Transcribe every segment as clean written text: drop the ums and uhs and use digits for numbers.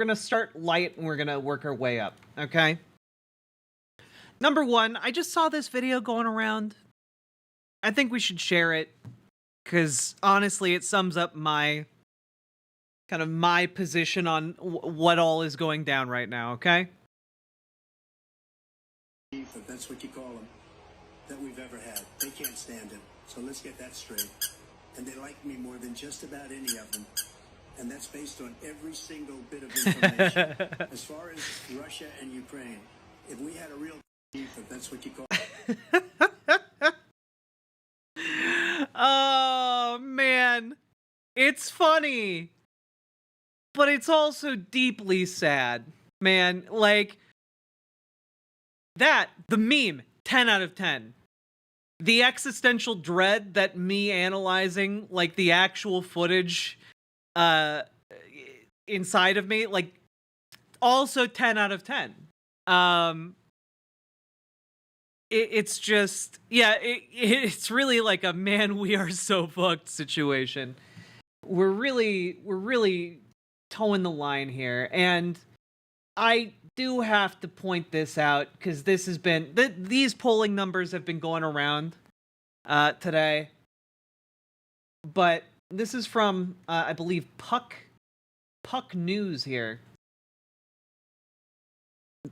gonna start light and we're gonna work our way up, okay? Number one, I just saw this video going around. I think we should share it because honestly, it sums up my my position on what all is going down right now, okay? If that's what you call them, that we've ever had. They can't stand him. So let's get that straight. And they like me more than just about any of them. And that's based on every single bit of information. As far as Russia and Ukraine, if we had a real beef, if that's what you call Oh, man. It's funny. But it's also deeply sad, man. Like, the meme, 10 out of 10. The existential dread that me analyzing, like, the actual footage inside of me, like, also 10 out of 10. It's just, yeah, it's really like a man, we are so fucked situation. We're really towing the line here, and I do have to point this out because this has been these polling numbers have been going around today, but this is from I believe Puck News here.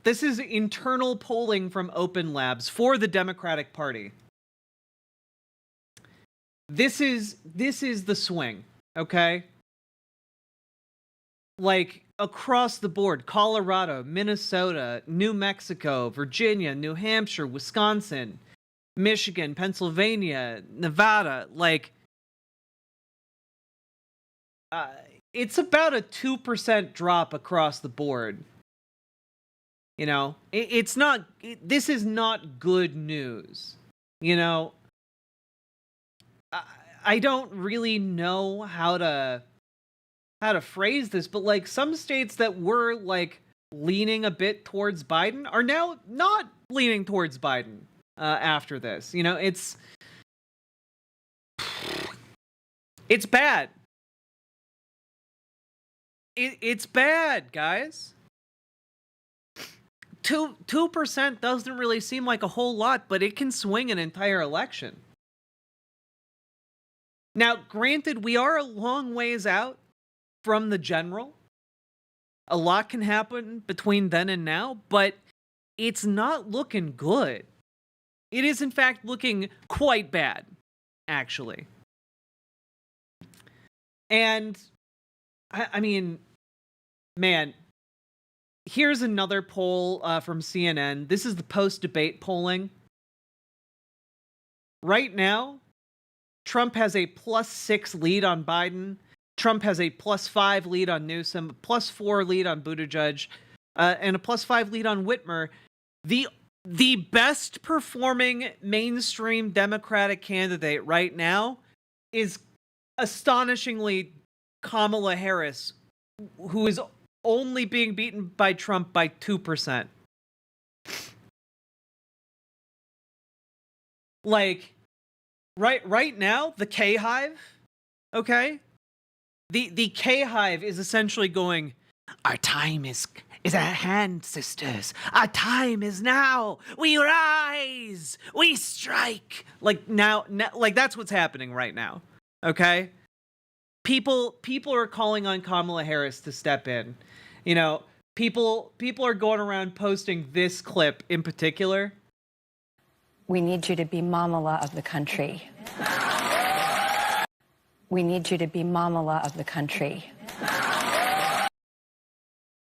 This is internal polling from Open Labs for the Democratic Party. This is the swing, okay? Like, across the board, Colorado, Minnesota, New Mexico, Virginia, New Hampshire, Wisconsin, Michigan, Pennsylvania, Nevada, like, it's about a 2% drop across the board. You know, this is not good news. You know, I don't really know how to phrase this, but like some states that were like leaning a bit towards Biden are now not leaning towards Biden after this. You know, it's bad. It's bad, guys. 2% doesn't really seem like a whole lot, but it can swing an entire election. Now, granted, we are a long ways out from the general. A lot can happen between then and now, but it's not looking good. It is, in fact, looking quite bad, actually. And, I mean, man, here's another poll from CNN. This is the post-debate polling. Right now, Trump has a +6 lead on Biden. Trump has a +5 lead on Newsom, a +4 lead on Buttigieg, and a +5 lead on Whitmer. The best performing mainstream Democratic candidate right now is astonishingly Kamala Harris, who is only being beaten by Trump by 2%. Like, right now, the K-Hive, okay? The K-Hive is essentially going, our time is at hand, sisters. Our time is now. We rise. We strike. Like, now, like, that's what's happening right now, okay? People are calling on Kamala Harris to step in. You know, people are going around posting this clip in particular. We need you to be Mamala of the country. We need you to be Mamala of the country.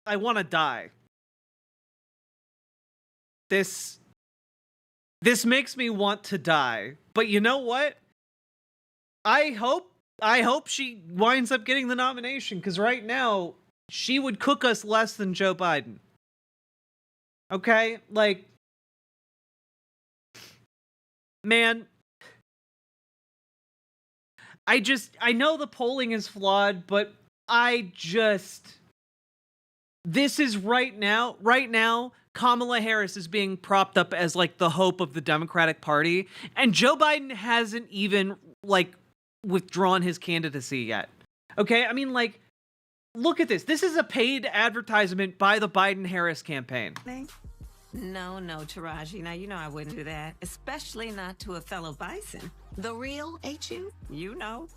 I want to die. This makes me want to die. But you know what? I hope she winds up getting the nomination, because right now, she would cook us less than Joe Biden. Okay? Like, man, I know the polling is flawed, but this is right now, Kamala Harris is being propped up as like the hope of the Democratic Party, and Joe Biden hasn't even like withdrawn his candidacy yet. Okay? I mean, like, look at this. This is a paid advertisement by the Biden-Harris campaign. No, Taraji. Now, you know I wouldn't do that, especially not to a fellow bison. The real HU? You know.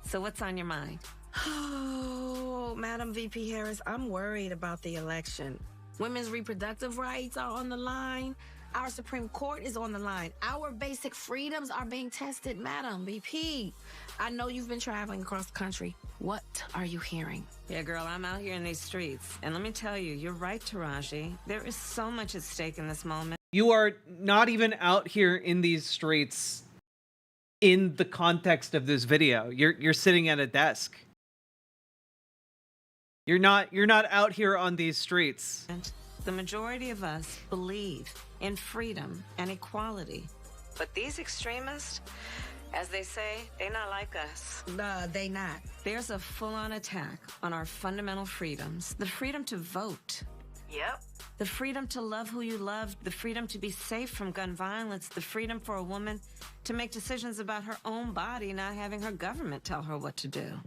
So what's on your mind? Oh, Madam VP Harris, I'm worried about the election. Women's reproductive rights are on the line. Our Supreme Court is on the line. Our basic freedoms are being tested, Madam VP. I know you've been traveling across the country. What are you hearing? Yeah, girl, I'm out here in these streets. And let me tell you, you're right, Taraji. There is so much at stake in this moment. You are not even out here in these streets in the context of this video. You're sitting at a desk. You're not out here on these streets. The majority of us believe in freedom and equality. But these extremists, as they say, they not like us. They not. There's a full-on attack on our fundamental freedoms. The freedom to vote. Yep. The freedom to love who you love. The freedom to be safe from gun violence. The freedom for a woman to make decisions about her own body, not having her government tell her what to do.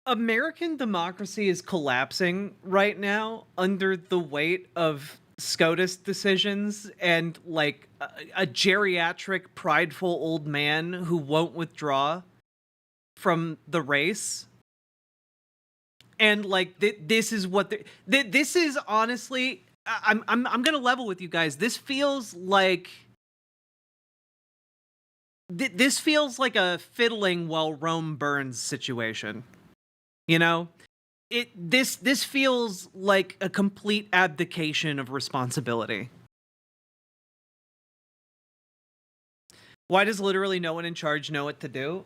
American democracy is collapsing right now under the weight of SCOTUS decisions and like a geriatric, prideful old man who won't withdraw from the race. And like this is what this is honestly. I'm gonna level with you guys. This feels like this feels like a fiddling while Rome burns situation. You know, this feels like a complete abdication of responsibility. Why does literally no one in charge know what to do?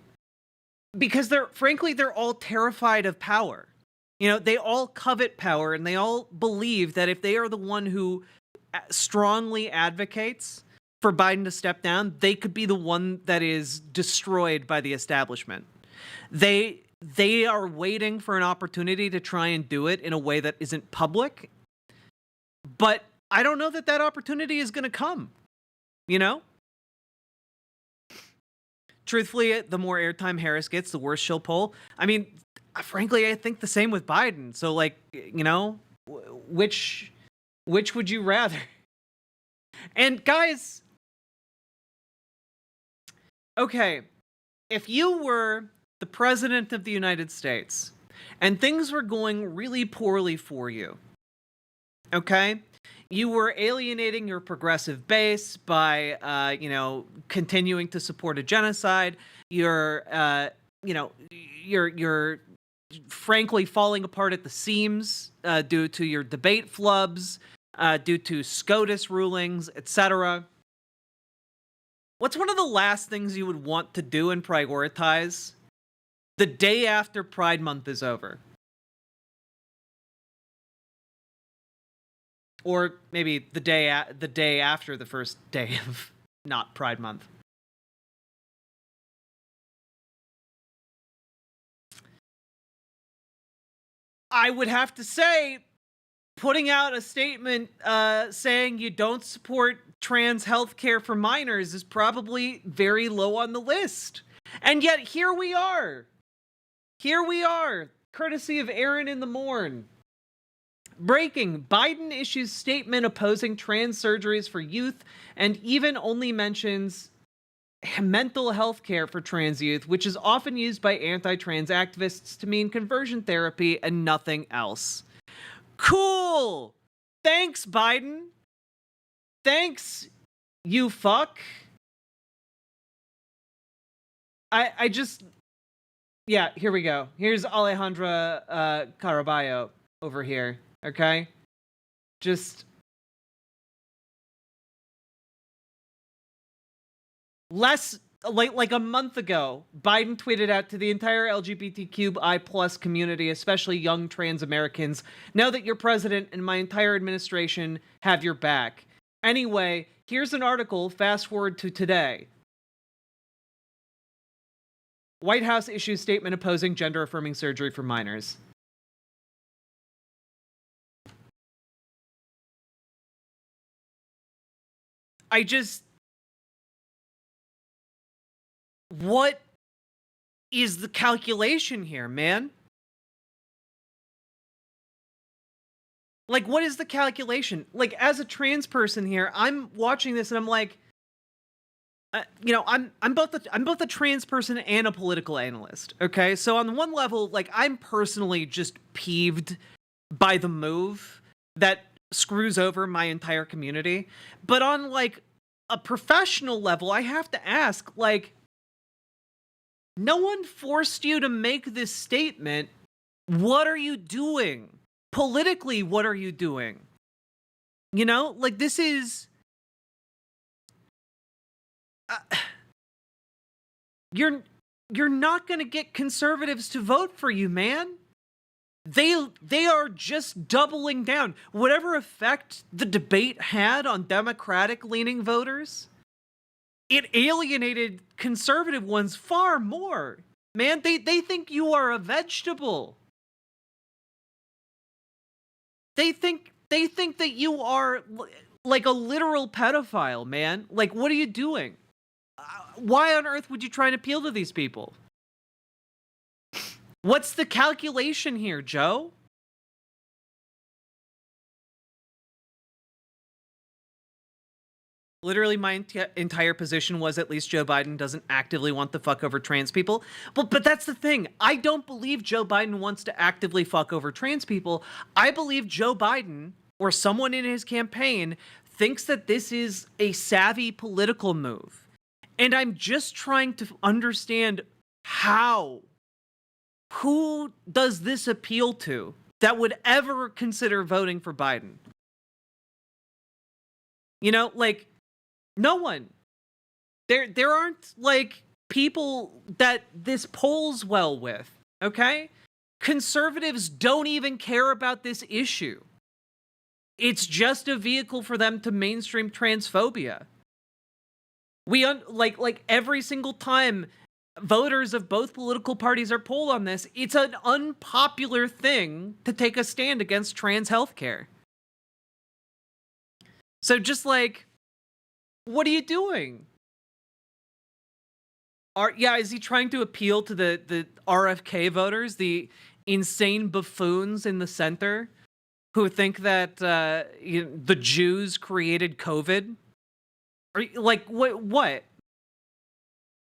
Because they're all terrified of power. You know, they all covet power and they all believe that if they are the one who strongly advocates for Biden to step down, they could be the one that is destroyed by the establishment. They are waiting for an opportunity to try and do it in a way that isn't public. But I don't know that that opportunity is going to come, you know? Truthfully, the more airtime Harris gets, the worse she'll poll. I mean, frankly, I think the same with Biden. So, like, you know, which would you rather? And guys, okay, if you were the president of the United States and things were going really poorly for you, okay? You were alienating your progressive base by, you know, continuing to support a genocide. You're frankly falling apart at the seams due to your debate flubs, due to SCOTUS rulings, etc. What's one of the last things you would want to do and prioritize the day after Pride Month is over? Or maybe the day after the first day of not Pride Month. I would have to say, putting out a statement saying you don't support trans healthcare for minors is probably very low on the list. And yet here we are. Here we are, courtesy of Aaron in the Morn. Breaking, Biden issues statement opposing trans surgeries for youth and even only mentions mental health care for trans youth, which is often used by anti-trans activists to mean conversion therapy and nothing else. Cool! Thanks, Biden. Thanks, you fuck. I just... Yeah, here we go. Here's Alejandra Caraballo over here, okay? Just... like a month ago, Biden tweeted out to the entire LGBTQI+ community, especially young trans Americans, know that your president and my entire administration have your back. Anyway, here's an article, fast forward to today. White House issues statement opposing gender-affirming surgery for minors. What is the calculation here, man? Like, what is the calculation? Like, as a trans person here, I'm watching this and I'm like, I'm both a trans person and a political analyst. Okay, so on one level, like, I'm personally just peeved by the move that screws over my entire community. But on like a professional level, I have to ask, like, no one forced you to make this statement. What are you doing? Politically, what are you doing? You know, like, this is... You're not gonna get conservatives to vote for you, man. They are just doubling down. Whatever effect the debate had on Democratic-leaning voters, it alienated conservative ones far more. Man, they think you are a vegetable. They think that you are like a literal pedophile, man. Like, what are you doing? Why on earth would you try and appeal to these people? What's the calculation here, Joe? Literally, my entire position was at least Joe Biden doesn't actively want to fuck over trans people. But that's the thing. I don't believe Joe Biden wants to actively fuck over trans people. I believe Joe Biden, or someone in his campaign, thinks that this is a savvy political move. And I'm just trying to understand how. Who does this appeal to that would ever consider voting for Biden? You know, like, no one. There aren't, like, people that this polls well with, okay? Conservatives don't even care about this issue. It's just a vehicle for them to mainstream transphobia. Like every single time voters of both political parties are polled on this, it's an unpopular thing to take a stand against trans healthcare. So just like, what are you doing? Is he trying to appeal to the RFK voters, the insane buffoons in the center who think that the Jews created COVID? Like, what?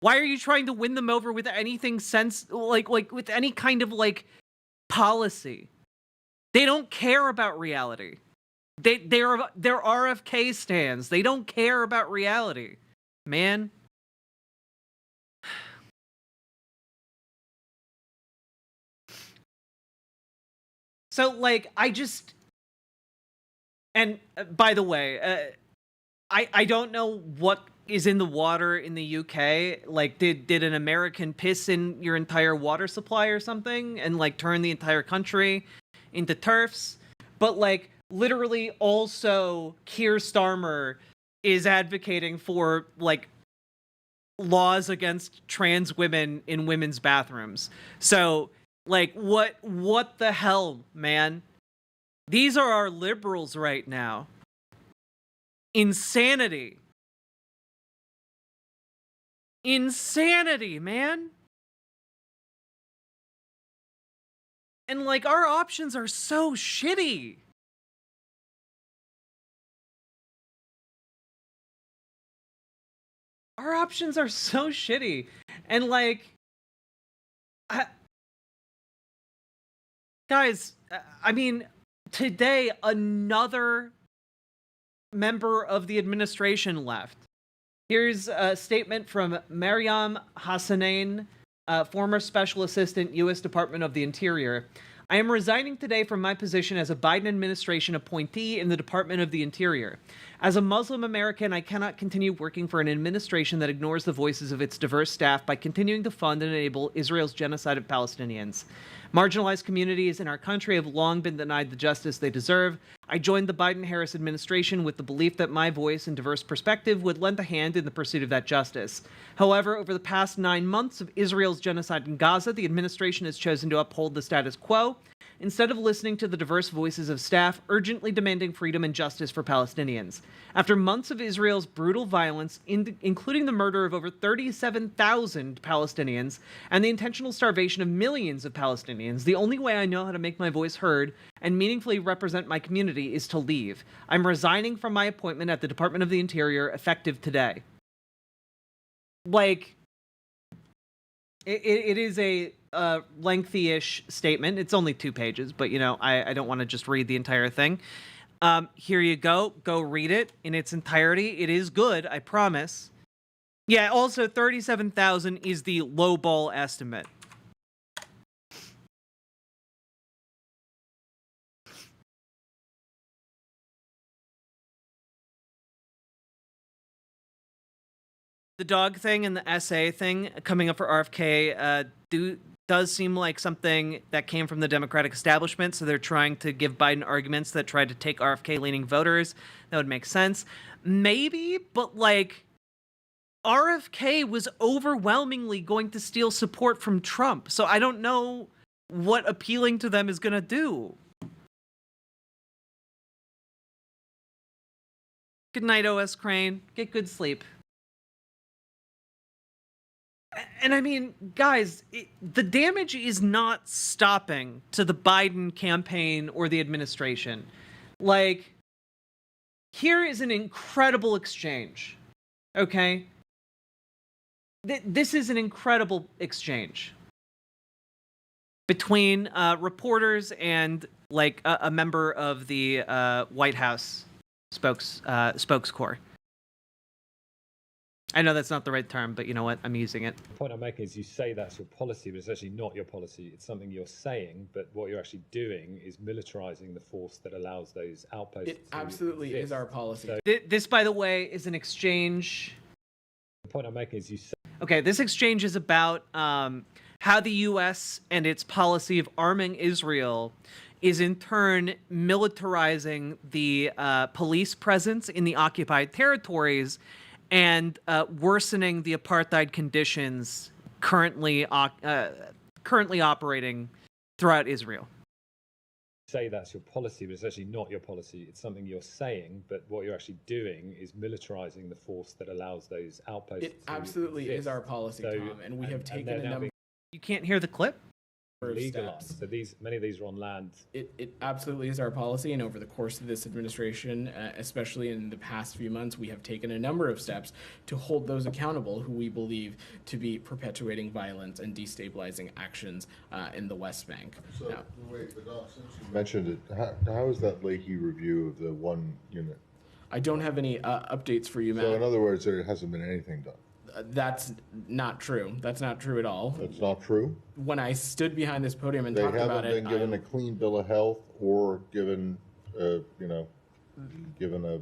Why are you trying to win them over with anything like with any kind of like policy? They don't care about reality. They're RFK stands. They don't care about reality, man. So like, and by the way, I don't know what is in the water in the UK. Like, did an American piss in your entire water supply or something and like turn the entire country into TERFs? But like, literally also Keir Starmer is advocating for like laws against trans women in women's bathrooms. So like, what the hell, man? These are our liberals right now. Insanity. Insanity, man. And like, our options are so shitty. Our options are so shitty. And like, guys, I mean, today another member of the administration left. Here's a statement from Maryam Hassanein, former Special Assistant, U.S. Department of the Interior. I am resigning today from my position as a Biden administration appointee in the Department of the Interior. As a Muslim American, I cannot continue working for an administration that ignores the voices of its diverse staff by continuing to fund and enable Israel's genocide of Palestinians. Marginalized communities in our country have long been denied the justice they deserve. I joined the Biden-Harris administration with the belief that my voice and diverse perspective would lend a hand in the pursuit of that justice. However, over the past 9 months of Israel's genocide in Gaza, the administration has chosen to uphold the status quo. instead of listening to the diverse voices of staff urgently demanding freedom and justice for Palestinians. After months of Israel's brutal violence, including the murder of over 37,000 Palestinians and the intentional starvation of millions of Palestinians, the only way I know how to make my voice heard and meaningfully represent my community is to leave. I'm resigning from my appointment at the Department of the Interior effective today. Like, it is a lengthy-ish statement. It's only 2 pages, but, you know, I don't want to just read the entire thing. Here you go. Go read it in its entirety. It is good, I promise. Yeah, also 37,000 is the lowball estimate. The dog thing and the essay thing coming up for RFK does seem like something that came from the Democratic establishment, so they're trying to give Biden arguments that try to take RFK-leaning voters. That would make sense. Maybe, but, like, RFK was overwhelmingly going to steal support from Trump, so I don't know what appealing to them is going to do. Good night, OS Crane. Get good sleep. And I mean, guys, the damage is not stopping to the Biden campaign or the administration. Like, here is an incredible exchange, okay? This is an incredible exchange between reporters and, like, a member of the White House spokes corps. I know that's not the right term, but you know what? I'm using it. The point I'm making is you say that's your policy, but it's actually not your policy. It's something you're saying, but what you're actually doing is militarizing the force that allows those outposts. It absolutely is our policy. So, This, by the way, is an exchange. the point I'm making is you say. Okay, this exchange is about how the U.S. and its policy of arming Israel is in turn militarizing the police presence in the occupied territories and worsening the apartheid conditions currently operating throughout Israel. Say that's your policy, but it's actually not your policy. It's something you're saying, but what you're actually doing is militarizing the force that allows those outposts. It absolutely is our policy, So- Tom, and we have taken they're a now number being You can't hear the clip? of legalized. steps. So many of these are on land. It absolutely is our policy, and over the course of this administration, especially in the past few months, we have taken a number of steps to hold those accountable who we believe to be perpetuating violence and destabilizing actions in the West Bank. So, Now, wait, but Doc, since you mentioned it, how is that Leahy review of the one unit? I don't have any updates for you, Matt. So in other words, there hasn't been anything done. That's not true. That's not true at all. That's not true? When I stood behind this podium and They talked haven't about it, been given a clean bill of health or given, given a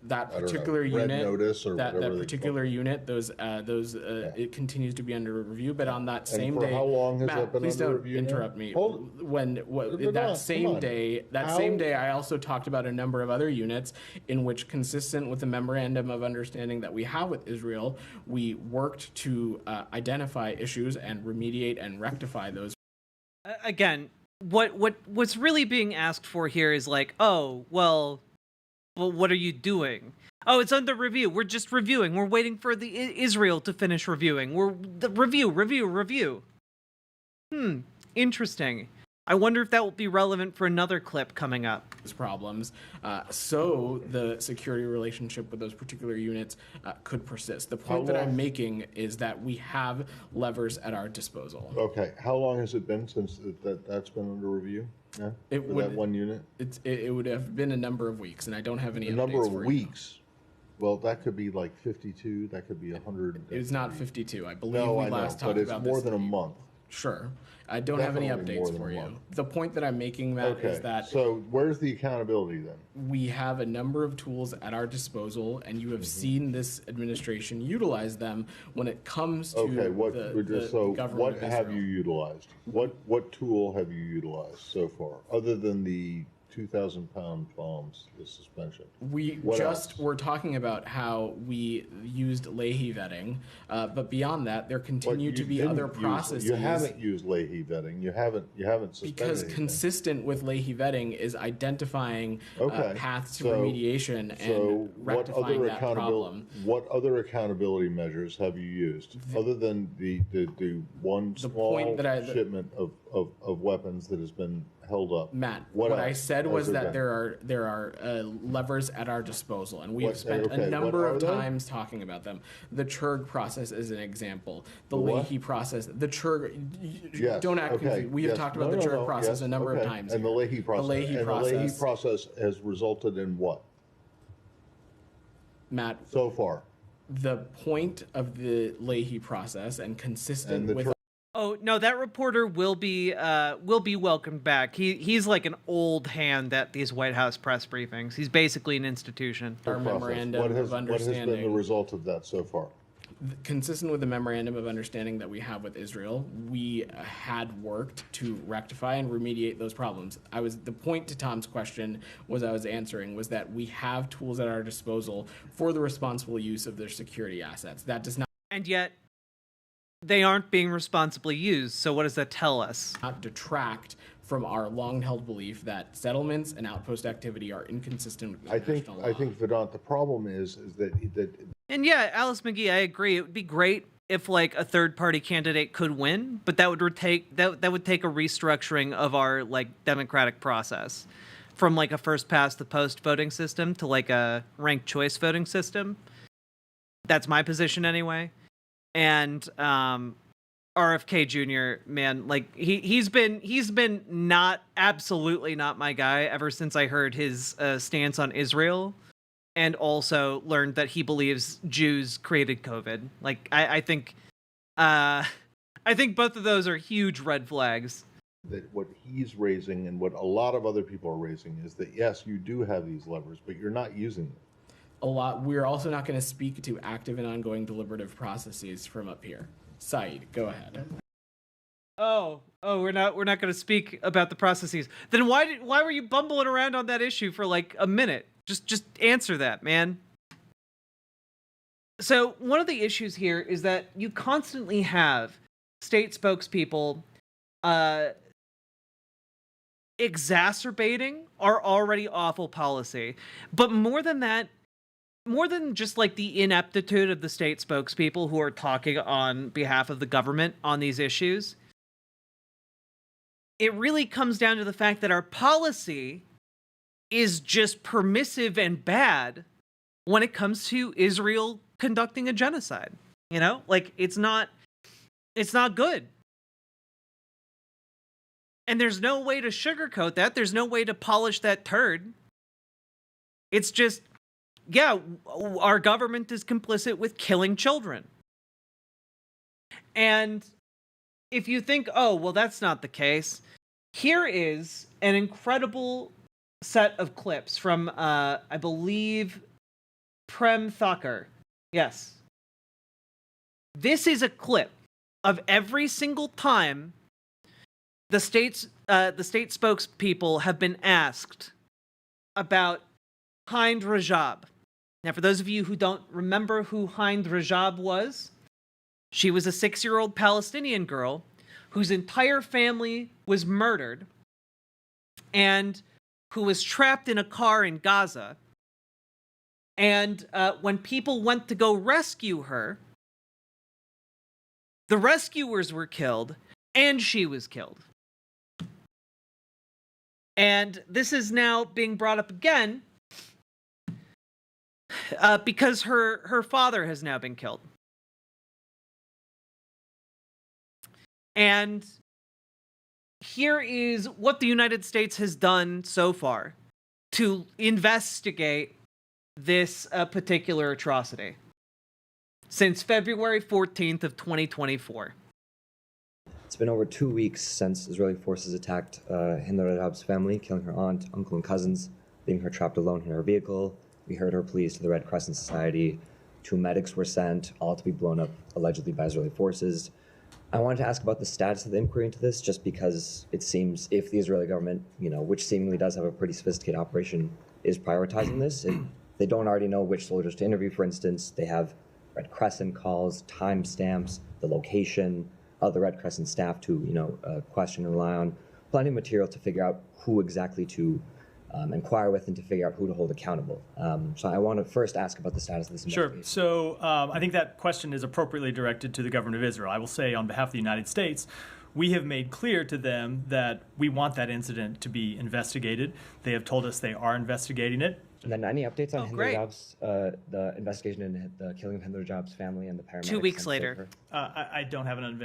that I don't know, particular red unit, notice or that whatever they particular unit, it continues to be under review. But on that same for day, how long has Matt, that been please under don't review now? interrupt me. But That come same on. day, How- same day, I also talked about a number of other units in which, consistent with the memorandum of understanding that we have with Israel, we worked to identify issues and remediate and rectify those. Again, what's really being asked for here is like, oh, well, what are you doing? Oh, it's under review. We're just reviewing. We're waiting for the Israel to finish reviewing. We're the review. Interesting. I wonder if that will be relevant for another clip coming up. Problems, so the security relationship with those particular units could persist. The point that I'm long? making is that we have levers at our disposal. Okay, how long has it been since that's been under review? Yeah, It for would- that one unit? It would have been a number of weeks, and I don't have any A updates number of for you. weeks. Well, that could be like 52, that could be 100. It is not 52. I believe No, we I know, last talked but it's about more this. than a month. Sure. I don't have any Definitely more updates than for a you. month. The point that I'm making, Matt, Okay, is that so where's the accountability then? we have a number of tools at our disposal, and you have Mm-hmm. seen this administration utilize them when it comes to Okay, the government what of have Israel. you utilized? What tool have you utilized so far, other than the 2,000-pound bombs, the suspension. We What just else? were talking about how we used Leahy vetting, but beyond that, there But continue you to be didn't other use- processes. You haven't used Leahy vetting. You haven't suspended Because anything. consistent with Leahy vetting is identifying Okay, paths to so- remediation So and rectifying that problem. what other accountability measures have you used other than the one small point that shipment of weapons that has been held up? Matt, what I else said was has that been? there are levers at our disposal, and we have What- spent okay, a what number are of they? times talking about them. The Churg process is an example. The what? Leahy process, the Churg. Yes, Don't act okay, confused. We have yes. talked about No, the no, Churg no, process yes, a number of okay. times. And the here. Leahy process. The Leahy and process. the Leahy process has resulted in what Matt, so far? the point of the Leahy process and consistent And the with. Oh no, that reporter will be welcomed back. He's like an old hand at these White House press briefings. He's basically an institution. Our Process. memorandum What has of understanding. been the result of that so far? Consistent with the memorandum of understanding that we have with Israel, we had worked to rectify and remediate those problems. The point to Tom's question I was answering was that we have tools at our disposal for the responsible use of their security assets. That does And yet they aren't being responsibly used. So what does that tell us? not detract from our long-held belief that settlements and outpost activity are inconsistent with I think international law. I think Vedant, the problem is that And yeah, Alice McGee, I agree. It would be great if like a third party candidate could win, but that would take a restructuring of our like democratic process from like a first past the post voting system to like a ranked choice voting system. That's my position anyway. And RFK Jr., man, like he's been not absolutely not my guy ever since I heard his stance on Israel. And also learned that he believes Jews created COVID. Like I think both of those are huge red flags. that what he's raising and what a lot of other people are raising is that yes, you do have these levers, but you're not using them. We're also not going to speak to active and ongoing deliberative processes from up here. Saeed, go ahead. Oh, we're not going to speak about the processes. Then why were you bumbling around on that issue for like a minute? Just answer that, man. So one of the issues here is that you constantly have state spokespeople exacerbating our already awful policy. But more than that, more than just like the ineptitude of the state spokespeople who are talking on behalf of the government on these issues, it really comes down to the fact that our policy is just permissive and bad when it comes to Israel conducting a genocide. You know, like it's not good. And there's no way to sugarcoat that. There's no way to polish that turd. It's just, yeah, our government is complicit with killing children. And if you think, oh, well, that's not the case, here is an incredible set of clips from, I believe, Prem Thakur. Yes. This is a clip of every single time the state spokespeople have been asked about Hind Rajab. Now, for those of you who don't remember who Hind Rajab was, she was a 6-year-old Palestinian girl whose entire family was murdered and who was trapped in a car in Gaza. And when people went to go rescue her, the rescuers were killed and she was killed. And this is now being brought up again because her father has now been killed. And here is what the United States has done so far to investigate this particular atrocity since February 14th of 2024. It's been over 2 weeks since Israeli forces attacked Hind Rajab's family, killing her aunt, uncle, and cousins, leaving her trapped alone in her vehicle. We heard her pleas to the Red Crescent Society. 2 medics were sent, all to be blown up allegedly by Israeli forces. I wanted to ask about the status of the inquiry into this, just because it seems if the Israeli government, which seemingly does have a pretty sophisticated operation, is prioritizing this, and they don't already know which soldiers to interview, for instance. They have Red Crescent calls, timestamps, the location of the Red Crescent staff to, question and rely on. Plenty of material to figure out who exactly to inquire with and to figure out who to hold accountable. So I want to first ask about the status of this investigation. Sure. So I think that question is appropriately directed to the government of Israel. I will say on behalf of the United States, we have made clear to them that we want that incident to be investigated. They have told us they are investigating it. And then any updates on great. Jobs, the investigation into the killing of Hinder Jobs' family and the paramedics? 2 weeks sent later. over? I don't have an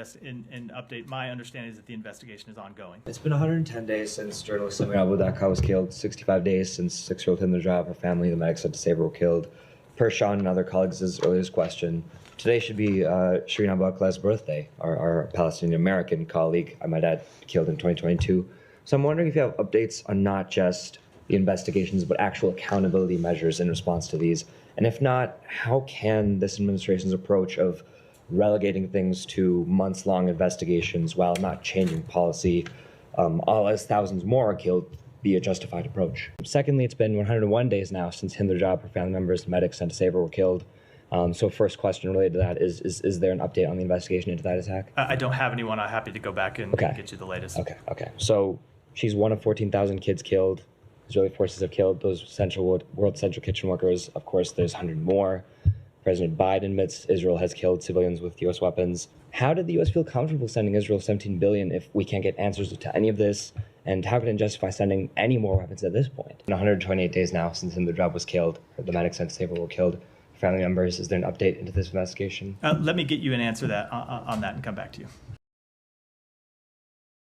update. My understanding is that the investigation is ongoing. It's been 110 days since journalist Samir Abu Daqqa was killed, 65 days since 6-year-old Hinder Job, her family, the medics sent to save her, were killed. Per Sean and other colleagues' earliest question, today should be Shireen Abu Akleh's birthday, our Palestinian-American colleague, I might add, killed in 2022. So I'm wondering if you have updates on not just the investigations, but actual accountability measures in response to these. And if not, how can this administration's approach of relegating things to months-long investigations while not changing policy, all as thousands more are killed, be a justified approach? Secondly, it's been 101 days now since Hinder Job, her family members, the medics sent to save her, were killed. So first question related to that is there an update on the investigation into that attack? I don't have anyone. I'm happy to go back and get you the latest. Okay. So she's one of 14,000 kids killed. Israeli forces have killed those World Central Kitchen workers. Of course, there's 100 more. President Biden admits Israel has killed civilians with U.S. weapons. How did the U.S. feel comfortable sending Israel $17 billion if we can't get answers to any of this? And how can it justify sending any more weapons at this point? In 128 days now since Hinder Job was killed, the medics sent to save her were killed. Family members, is there an update into this investigation? Let me get you an answer on that and come back to you.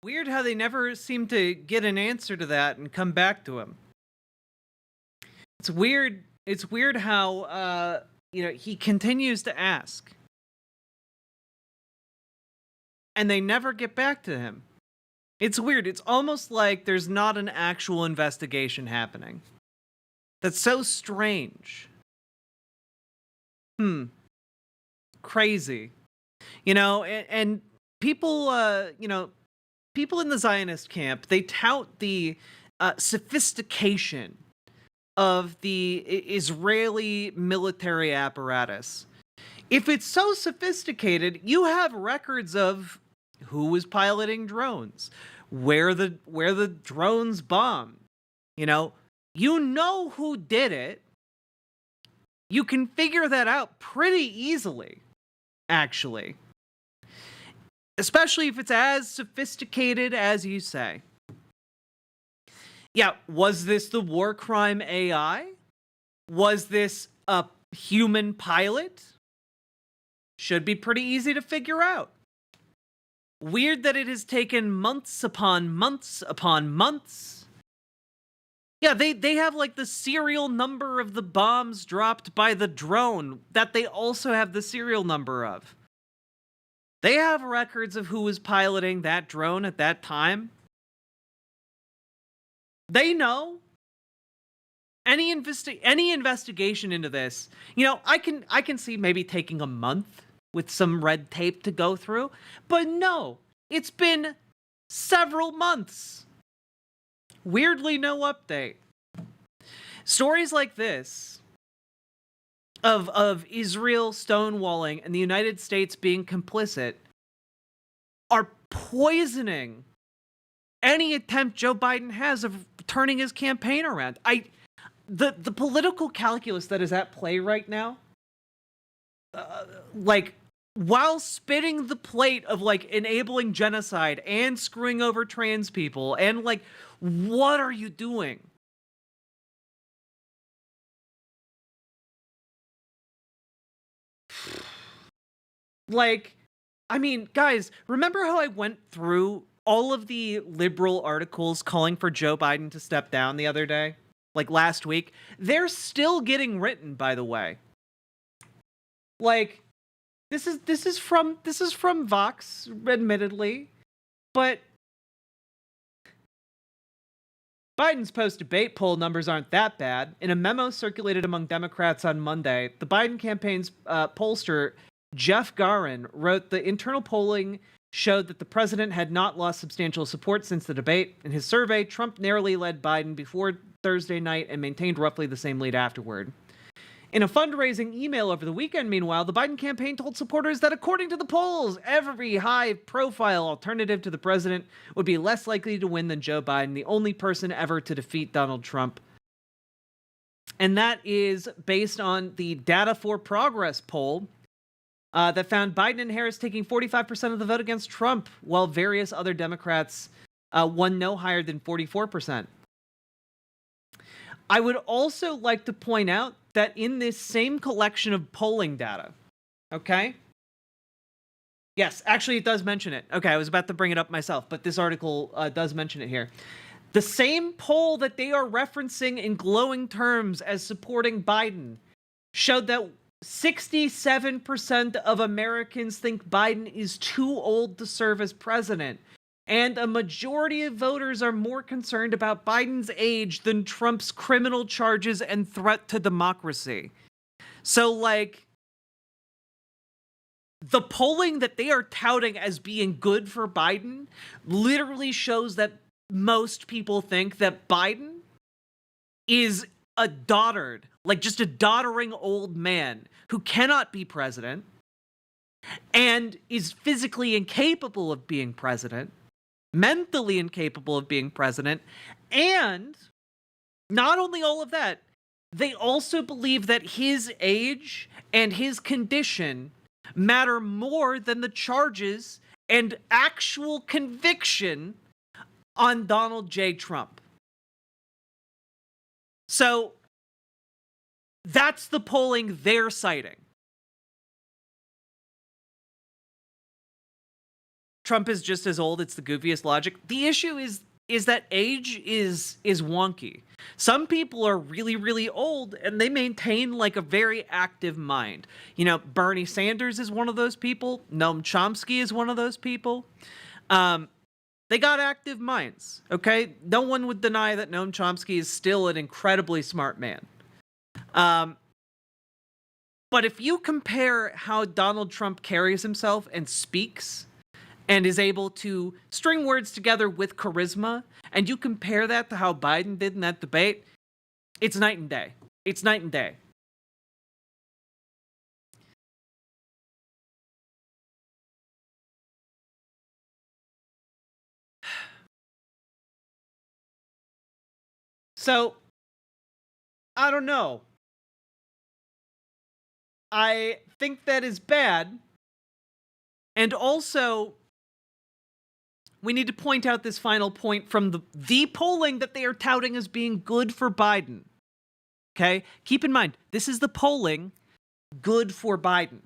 Weird how they never seem to get an answer to that and come back to him. It's weird. It's weird how he continues to ask, and they never get back to him. It's weird. It's almost like there's not an actual investigation happening. That's so strange. Crazy. And people, people in the Zionist camp, they tout the sophistication of the Israeli military apparatus. If it's so sophisticated, you have records of who was piloting drones, where the drones bombed. You know who did it. You can figure that out pretty easily, actually. Especially if it's as sophisticated as you say. Yeah, was this the war crime AI? Was this a human pilot? Should be pretty easy to figure out. Weird that it has taken months upon months upon months. Yeah, they have like the serial number of the bombs dropped by the drone that they also have the serial number of. They have records of who was piloting that drone at that time. They know. Any investigation into this, I can see maybe taking a month with some red tape to go through, but no, it's been several months. Weirdly, no update. Stories like this of Israel stonewalling and the United States being complicit are poisoning any attempt Joe Biden has of turning his campaign around. The political calculus that is at play right now, while spinning the plate of enabling genocide and screwing over trans people and what are you doing? Guys, remember how I went through all of the liberal articles calling for Joe Biden to step down the other day? Last week? They're still getting written, by the way. This is from Vox, admittedly, but Biden's post-debate poll numbers aren't that bad. In a memo circulated among Democrats on Monday, the Biden campaign's pollster Jeff Garin wrote the internal polling showed that the president had not lost substantial support since the debate. In his survey, Trump narrowly led Biden before Thursday night and maintained roughly the same lead afterward. In a fundraising email over the weekend, meanwhile, the Biden campaign told supporters that according to the polls, every high-profile alternative to the president would be less likely to win than Joe Biden, the only person ever to defeat Donald Trump. And that is based on the Data for Progress poll that found Biden and Harris taking 45% of the vote against Trump, while various other Democrats won no higher than 44%. I would also like to point out that in this same collection of polling data, okay? Yes, actually it does mention it. Okay, I was about to bring it up myself, but this article does mention it here. The same poll that they are referencing in glowing terms as supporting Biden showed that 67% of Americans think Biden is too old to serve as president. And a majority of voters are more concerned about Biden's age than Trump's criminal charges and threat to democracy. So, like, the polling that they are touting as being good for Biden literally shows that most people think that Biden is a dotard, like just a doddering old man who cannot be president and is physically incapable of being president, mentally incapable of being president, and not only all of that, they also believe that his age and his condition matter more than the charges and actual conviction on Donald J. Trump. So that's the polling they're citing. Trump is just as old. It's the goofiest logic. The issue is that age is wonky. Some people are really, really old and they maintain like a very active mind. You know, Bernie Sanders is one of those people. Noam Chomsky is one of those people. They got active minds, okay? No one would deny that Noam Chomsky is still an incredibly smart man. But if you compare how Donald Trump carries himself and speaks and is able to string words together with charisma, and you compare that to how Biden did in that debate, it's night and day. It's night and day. So, I don't know. I think that is bad. And also, we need to point out this final point from the polling that they are touting as being good for Biden. Okay? Keep in mind, this is the polling good for Biden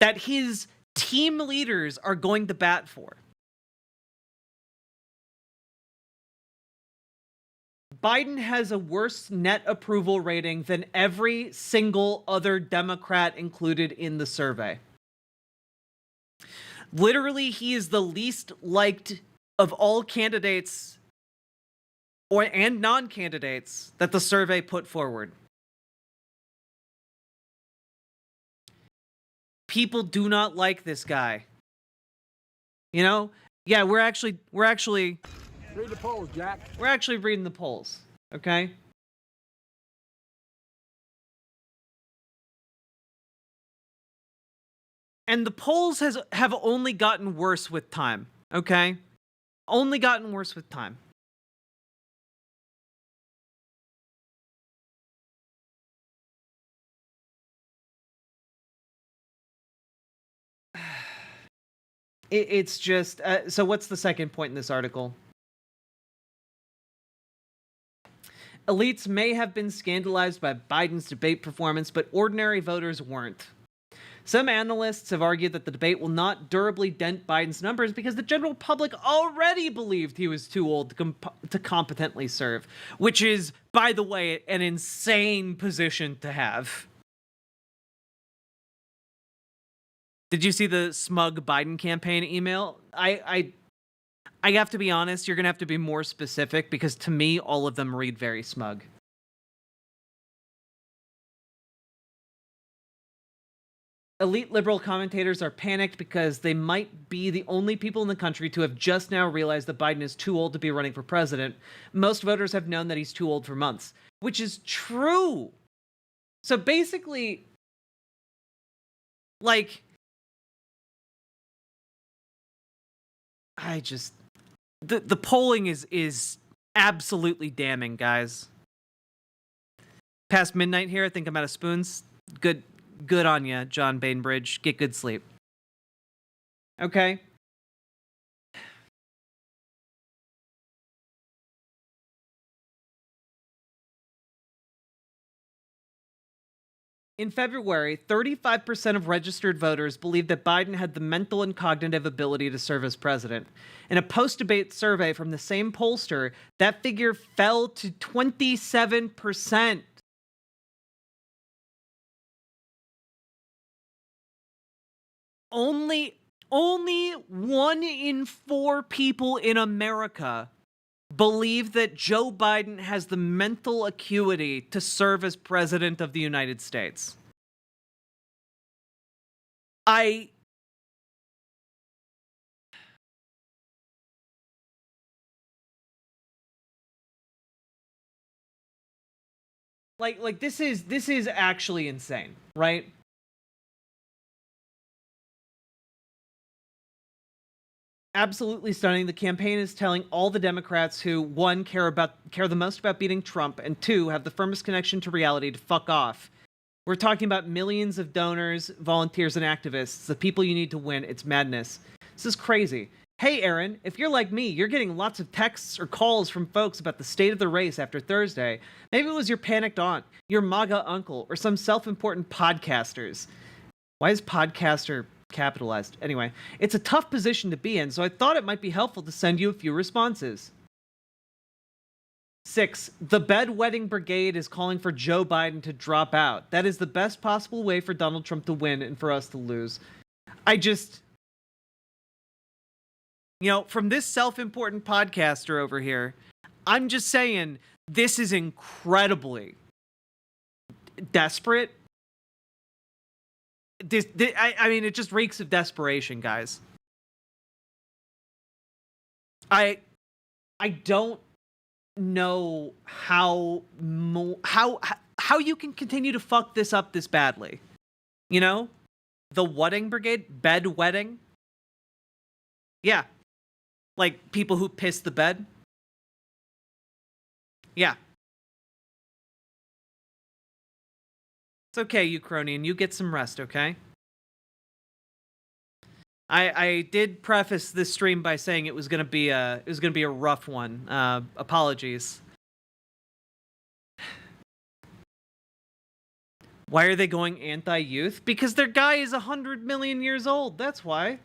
that his team leaders are going to bat for. Biden has a worse net approval rating than every single other Democrat included in the survey. Literally, he is the least liked of all candidates and non-candidates that the survey put forward. People do not like this guy. You know? Yeah, we're actually read the polls, Jack. We're actually reading the polls, okay? And the polls have only gotten worse with time, okay? Only gotten worse with time. It's just, so what's the second point in this article? Elites may have been scandalized by Biden's debate performance, but ordinary voters weren't. Some analysts have argued that the debate will not durably dent Biden's numbers because the general public already believed he was too old to competently serve, which is, by the way, an insane position to have. Did you see the smug Biden campaign email? I have to be honest, you're going to have to be more specific because to me, all of them read very smug. Elite liberal commentators are panicked because they might be the only people in the country to have just now realized that Biden is too old to be running for president. Most voters have known that he's too old for months, which is true. So basically, like, the polling is absolutely damning, guys. Past midnight here, I think I'm out of spoons. Good on ya, John Bainbridge. Get good sleep. Okay. In February, 35% of registered voters believed that Biden had the mental and cognitive ability to serve as president. In a post-debate survey from the same pollster, that figure fell to 27%. Only 1 in 4 people in America believe that Joe Biden has the mental acuity to serve as president of the United States. Like this is actually insane, right? Absolutely stunning. The campaign is telling all the Democrats who, 1, care the most about beating Trump, and 2, have the firmest connection to reality to fuck off. We're talking about millions of donors, volunteers, and activists, the people you need to win. It's madness. This is crazy. Hey, Aaron, if you're like me, you're getting lots of texts or calls from folks about the state of the race after Thursday. Maybe it was your panicked aunt, your MAGA uncle, or some self-important podcasters. Why is podcaster capitalized? Anyway, it's a tough position to be in, so I thought it might be helpful to send you a few responses. 6, the bedwetting brigade is calling for Joe Biden to drop out. That is the best possible way for Donald Trump to win and for us to lose. From this self-important podcaster over here, I'm just saying this is incredibly desperate. I mean, it just reeks of desperation, guys. I don't know how you can continue to fuck this up this badly. You know? The wetting brigade? Bedwetting? Yeah. Like people who piss the bed? Yeah. It's okay, Ukrainian. You get some rest, okay? I did preface this stream by saying it was gonna be a rough one. Apologies. Why are they going anti-youth? Because their guy is 100 million years old. That's why.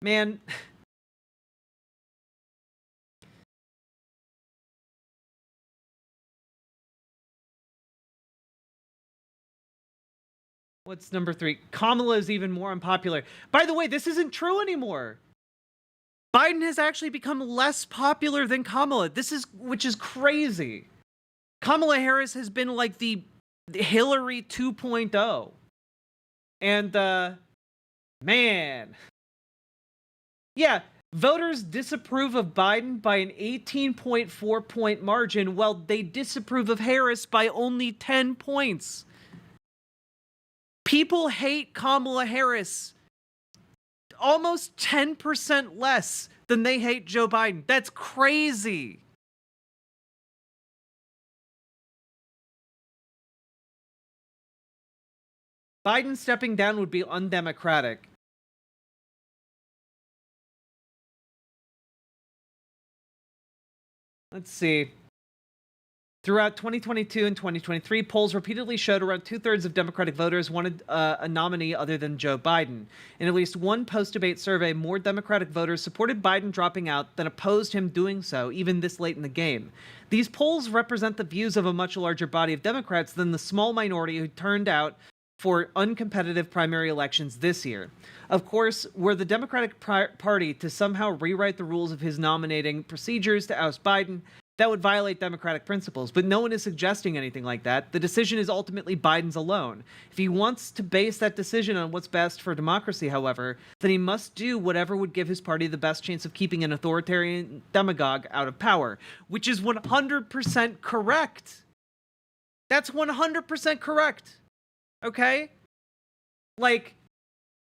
Man. What's number 3? Kamala is even more unpopular. By the way, this isn't true anymore. Biden has actually become less popular than Kamala. Which is crazy. Kamala Harris has been like the Hillary 2.0. And, man. Yeah, voters disapprove of Biden by an 18.4 point margin, while they disapprove of Harris by only 10 points. People hate Kamala Harris almost 10% less than they hate Joe Biden. That's crazy. Biden stepping down would be undemocratic. Let's see. Throughout 2022 and 2023, polls repeatedly showed around 2/3 of Democratic voters wanted a nominee other than Joe Biden. In at least one post-debate survey, more Democratic voters supported Biden dropping out than opposed him doing so, even this late in the game. These polls represent the views of a much larger body of Democrats than the small minority who turned out for uncompetitive primary elections this year. Of course, were the Democratic Party to somehow rewrite the rules of his nominating procedures to oust Biden, that would violate democratic principles, but no one is suggesting anything like that. The decision is ultimately Biden's alone. If he wants to base that decision on what's best for democracy, however, then he must do whatever would give his party the best chance of keeping an authoritarian demagogue out of power, which is 100% correct. That's 100% correct. Okay? Like,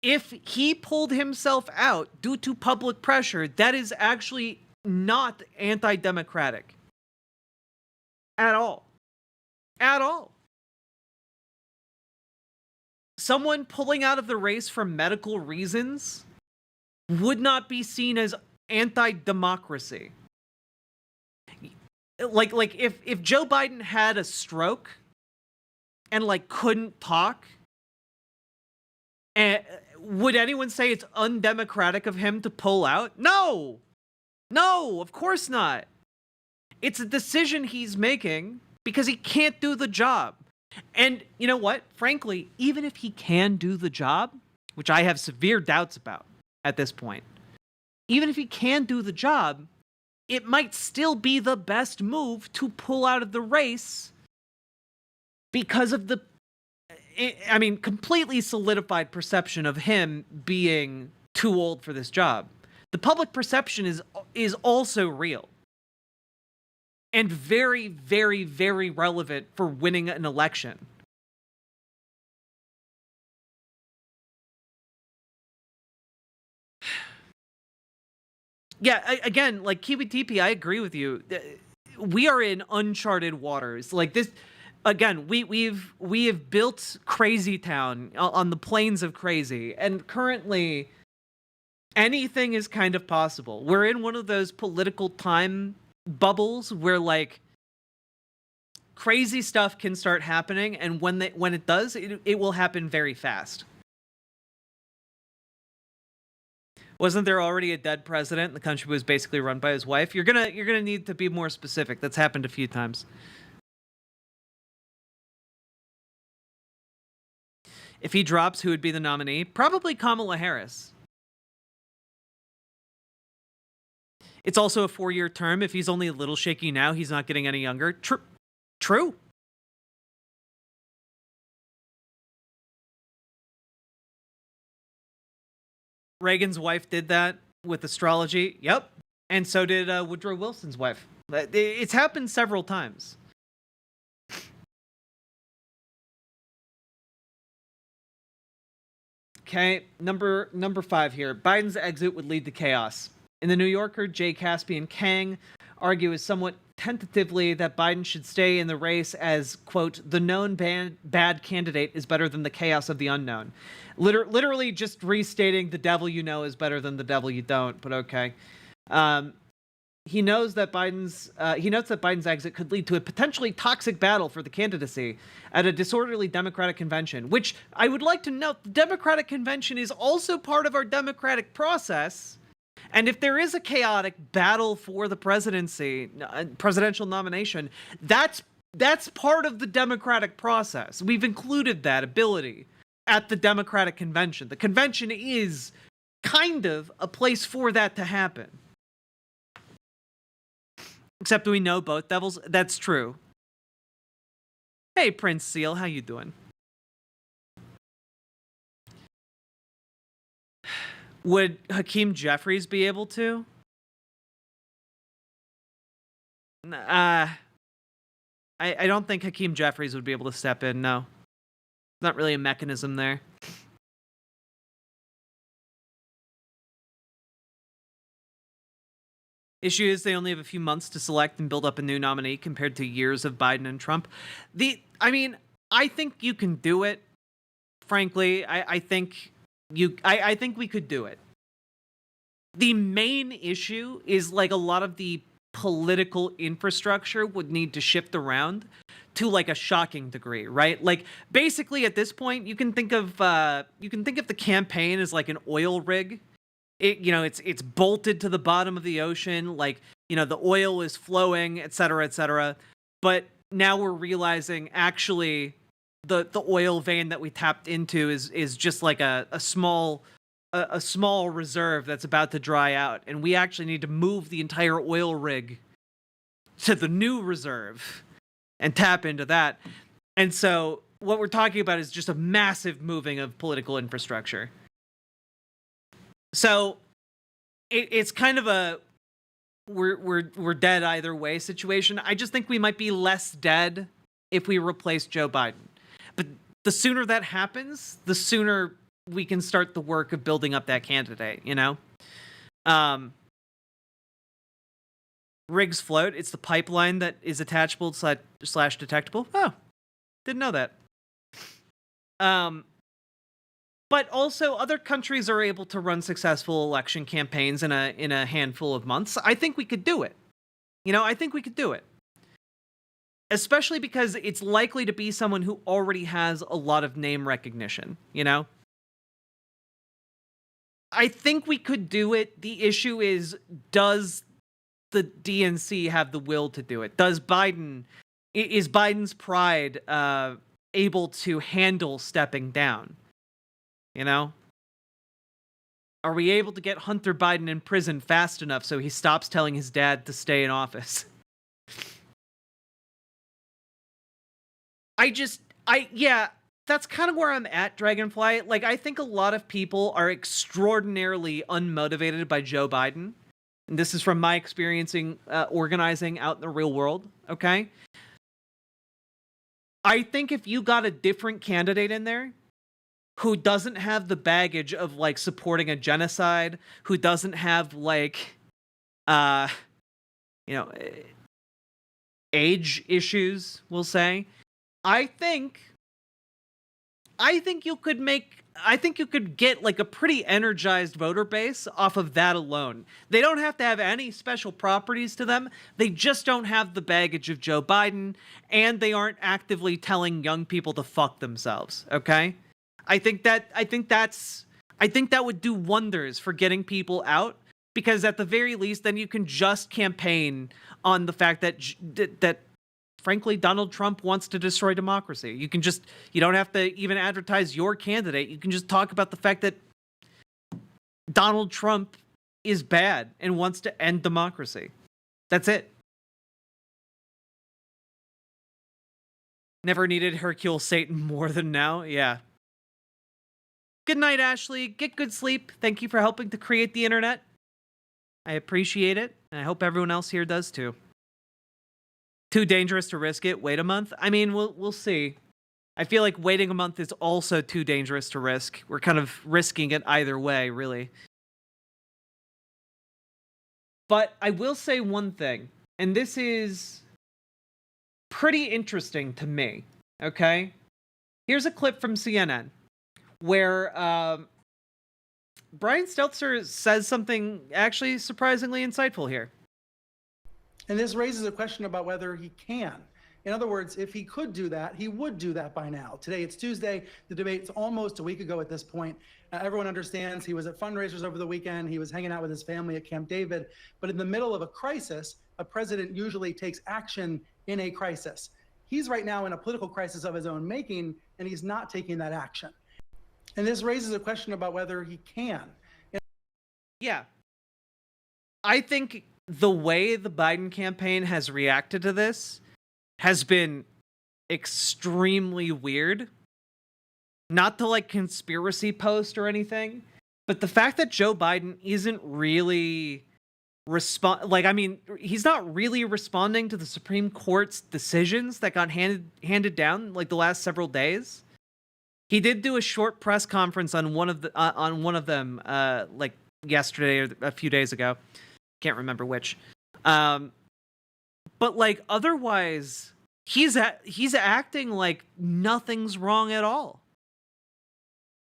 if he pulled himself out due to public pressure, that is actually not anti-democratic. At all. At all. Someone pulling out of the race for medical reasons would not be seen as anti-democracy. Like if Joe Biden had a stroke and like couldn't talk, and would anyone say it's undemocratic of him to pull out? No. No, of course not. It's a decision he's making because he can't do the job. And you know what? Frankly, even if he can do the job, which I have severe doubts about at this point, even if he can do the job, it might still be the best move to pull out of the race because of the, I mean, completely solidified perception of him being too old for this job. The public perception is also real. And very, very, very relevant for winning an election. Yeah, again, like KBTP, I agree with you. We are in uncharted waters. Like this, again, we have built Crazy Town on the plains of crazy, and currently anything is kind of possible. We're in one of those political time bubbles where like crazy stuff can start happening, and when it does, it will happen very fast. Wasn't there already a dead president? The country was basically run by his wife. You're gonna need to be more specific. That's happened a few times. If he drops, who would be the nominee? Probably Kamala Harris. It's also a 4-year term. If he's only a little shaky now, he's not getting any younger. True. Reagan's wife did that with astrology. Yep. And so did Woodrow Wilson's wife. It's happened several times. Okay, number 5 here. Biden's exit would lead to chaos. In the New Yorker, Jay Caspian Kang argues somewhat tentatively that Biden should stay in the race as, quote, the known bad candidate is better than the chaos of the unknown. Literally just restating the devil you know is better than the devil you don't, but okay. He notes that Biden's exit could lead to a potentially toxic battle for the candidacy at a disorderly Democratic convention, which I would like to note, the Democratic convention is also part of our democratic process. And if there is a chaotic battle for the presidency, presidential nomination, that's part of the democratic process. We've included that ability at the Democratic convention. The convention is kind of a place for that to happen. Except we know both devils. That's true. Hey, Prince Seal, how you doing? Would Hakeem Jeffries be able to? I don't think Hakeem Jeffries would be able to step in, no. Not really a mechanism there. Issue is they only have a few months to select and build up a new nominee compared to years of Biden and Trump. I think you can do it. Frankly, I think we could do it. The main issue is like a lot of the political infrastructure would need to shift around to like a shocking degree, right? Like basically at this point, you can think of the campaign as like an oil rig. It's bolted to the bottom of the ocean, like, the oil is flowing, et cetera, et cetera. But now we're realizing actually the oil vein that we tapped into is just like a small reserve that's about to dry out, and we actually need to move the entire oil rig to the new reserve and tap into that. And so what we're talking about is just a massive moving of political infrastructure. So it's kind of a we're dead either way situation. I just think we might be less dead if we replace Joe Biden. But the sooner that happens, the sooner we can start the work of building up that candidate, you know? Rigs float. It's the pipeline that is attachable slash detectable. Oh, didn't know that. But also other countries are able to run successful election campaigns in a handful of months. I think we could do it. You know, I think we could do it. Especially because it's likely to be someone who already has a lot of name recognition, you know? I think we could do it. The issue is, does the DNC have the will to do it? Is Biden's pride able to handle stepping down? You know? Are we able to get Hunter Biden in prison fast enough so he stops telling his dad to stay in office? Yeah, that's kind of where I'm at, Dragonfly. Like, I think a lot of people are extraordinarily unmotivated by Joe Biden. And this is from my experiencing organizing out in the real world, okay? I think if you got a different candidate in there who doesn't have the baggage of, like, supporting a genocide, who doesn't have, like, age issues, we'll say, I think you could get like a pretty energized voter base off of that alone. They don't have to have any special properties to them. They just don't have the baggage of Joe Biden, and they aren't actively telling young people to fuck themselves, okay? I think that would do wonders for getting people out, because at the very least then you can just campaign on the fact that frankly, Donald Trump wants to destroy democracy. You don't have to even advertise your candidate. You can just talk about the fact that Donald Trump is bad and wants to end democracy. That's it. Never needed Hercule Satan more than now. Yeah. Good night, Ashley. Get good sleep. Thank you for helping to create the internet. I appreciate it, and I hope everyone else here does too. Too dangerous to risk it. Wait a month? I mean, we'll see. I feel like waiting a month is also too dangerous to risk. We're kind of risking it either way, really. But I will say one thing, and this is pretty interesting to me, okay? Here's a clip from CNN where Brian Stelter says something actually surprisingly insightful here. And this raises a question about whether he can. In other words, if he could do that, he would do that by now. Today, it's Tuesday. The debate's almost a week ago at this point. Everyone understands he was at fundraisers over the weekend. He was hanging out with his family at Camp David. But in the middle of a crisis, a president usually takes action in a crisis. He's right now in a political crisis of his own making, and he's not taking that action. And this raises a question about whether he can. Yeah. I think the way the Biden campaign has reacted to this has been extremely weird. Not to like conspiracy post or anything, but the fact that Joe Biden isn't really he's not really responding to the Supreme Court's decisions that got handed down like the last several days. He did do a short press conference on one of them like yesterday or a few days ago. Can't remember which. But like otherwise he's acting like nothing's wrong at all.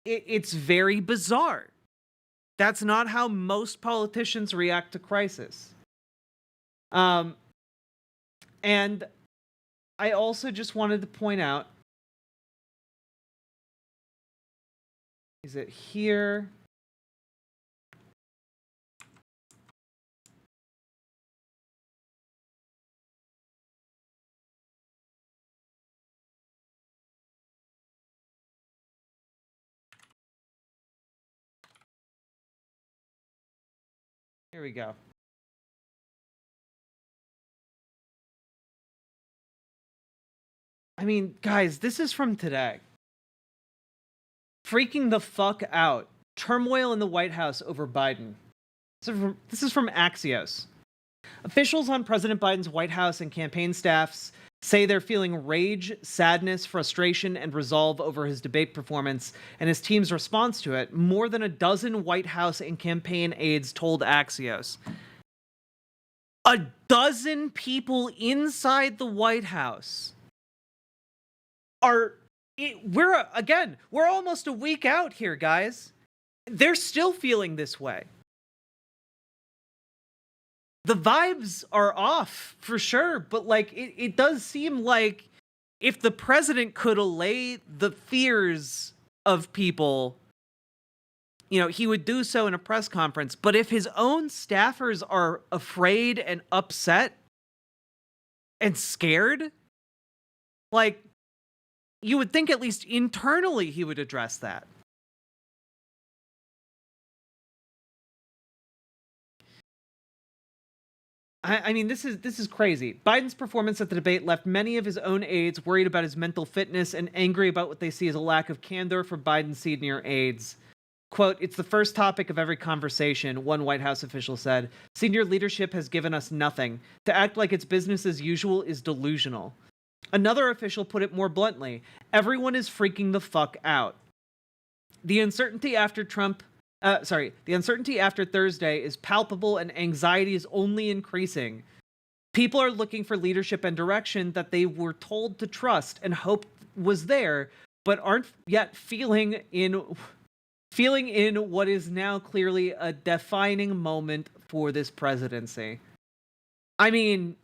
It's very bizarre. That's not how most politicians react to crisis. And I also just wanted to point out, is it here? Here we go. I mean, guys, this is from today. Freaking the fuck out. Turmoil in the White House over Biden. This is from Axios. Officials on President Biden's White House and campaign staffs say they're feeling rage, sadness, frustration, and resolve over his debate performance and his team's response to it, more than a dozen White House and campaign aides told Axios. A dozen people inside the White House we're almost a week out here, guys. They're still feeling this way. The vibes are off for sure, but like it does seem like if the president could allay the fears of people, you know, he would do so in a press conference. But if his own staffers are afraid and upset and scared, like, you would think at least internally he would address that. I mean, this is crazy. Biden's performance at the debate left many of his own aides worried about his mental fitness and angry about what they see as a lack of candor for Biden's senior aides. Quote, "It's the first topic of every conversation," one White House official said. "Senior leadership has given us nothing. To act like it's business as usual is delusional." Another official put it more bluntly, "Everyone is freaking the fuck out." The uncertainty after Thursday is palpable and anxiety is only increasing. People are looking for leadership and direction that they were told to trust and hope was there, but aren't yet feeling in what is now clearly a defining moment for this presidency. I mean,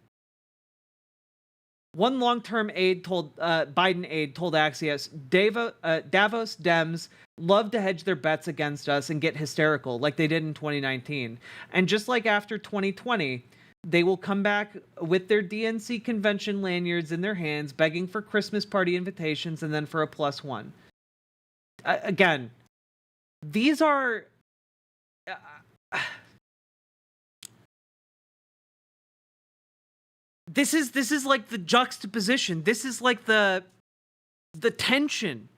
one long-term Biden aide told Axios, Davos Dems love to hedge their bets against us and get hysterical like they did in 2019. And just like after 2020, they will come back with their DNC convention lanyards in their hands, begging for Christmas party invitations and then for a +1. Again, these are... This is like the juxtaposition. This is like the tension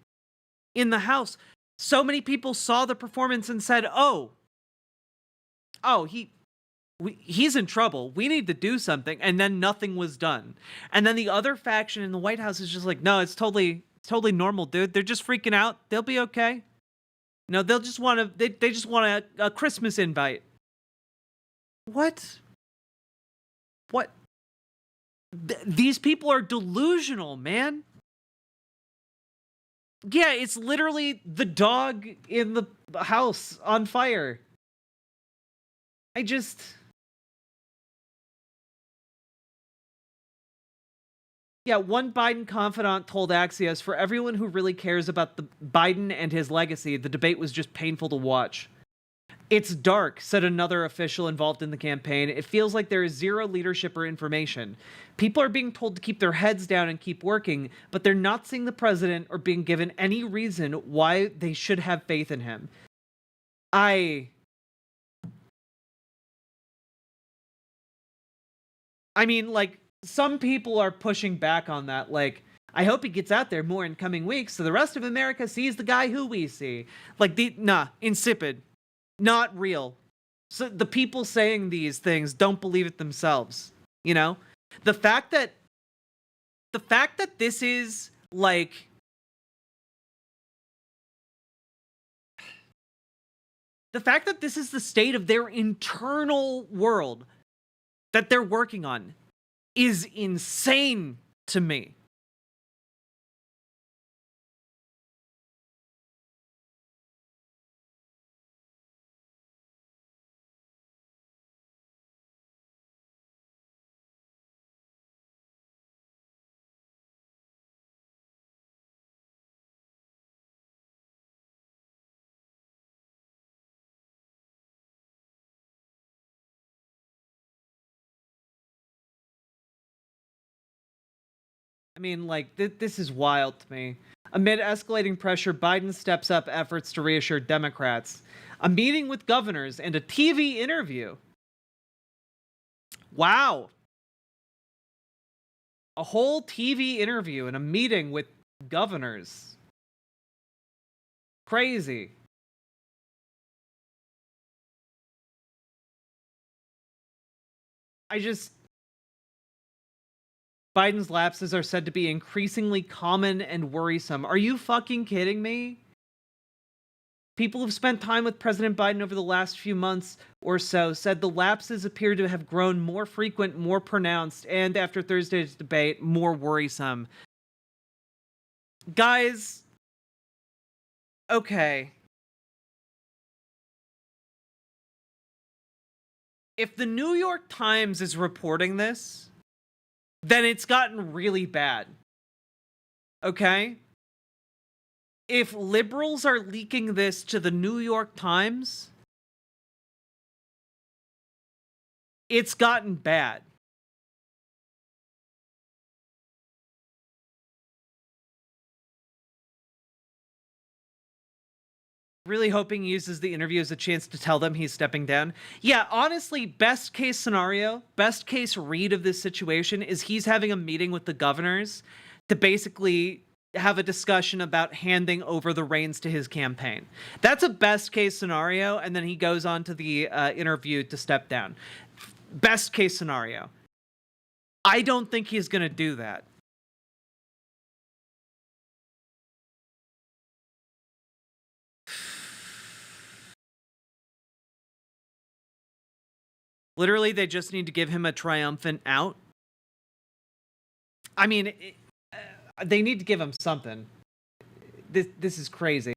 in the House. So many people saw the performance and said, he's in trouble. We need to do something. And then nothing was done. And then the other faction in the White House is just like, no, it's totally normal, dude. They're just freaking out. They'll be okay. No, they'll just want to, they just want a Christmas invite. What? These people are delusional, man. Yeah, it's literally the dog in the house on fire. Yeah, one Biden confidant told Axios, "For everyone who really cares about the Biden and his legacy, the debate was just painful to watch." "It's dark," said another official involved in the campaign. "It feels like there is zero leadership or information. People are being told to keep their heads down and keep working, but they're not seeing the president or being given any reason why they should have faith in him." I mean, like, some people are pushing back on that. Like, I hope he gets out there more in coming weeks so the rest of America sees the guy who we see. Like, insipid. Not real. So the people saying these things don't believe it themselves. You know? The fact that this is like the fact that this is the state of their internal world that they're working on is insane to me. I mean, like, this is wild to me. Amid escalating pressure, Biden steps up efforts to reassure Democrats. A meeting with governors and a TV interview Wow. A whole TV interview and a meeting with governors. Crazy. Biden's lapses are said to be increasingly common and worrisome. Are you fucking kidding me? People who've spent time with President Biden over the last few months or so said the lapses appear to have grown more frequent, more pronounced, and after Thursday's debate, more worrisome. Guys, okay. If the New York Times is reporting this, then it's gotten really bad. Okay? If liberals are leaking this to the New York Times, it's gotten bad. Really hoping he uses the interview as a chance to tell them he's stepping down. Yeah, honestly, best case scenario, best case read of this situation is he's having a meeting with the governors to basically have a discussion about handing over the reins to his campaign. That's a best case scenario, and then he goes on to the interview to step down. Best case scenario. I don't think he's going to do that. Literally, they just need to give him a triumphant out. I mean, they need to give him something. This is crazy.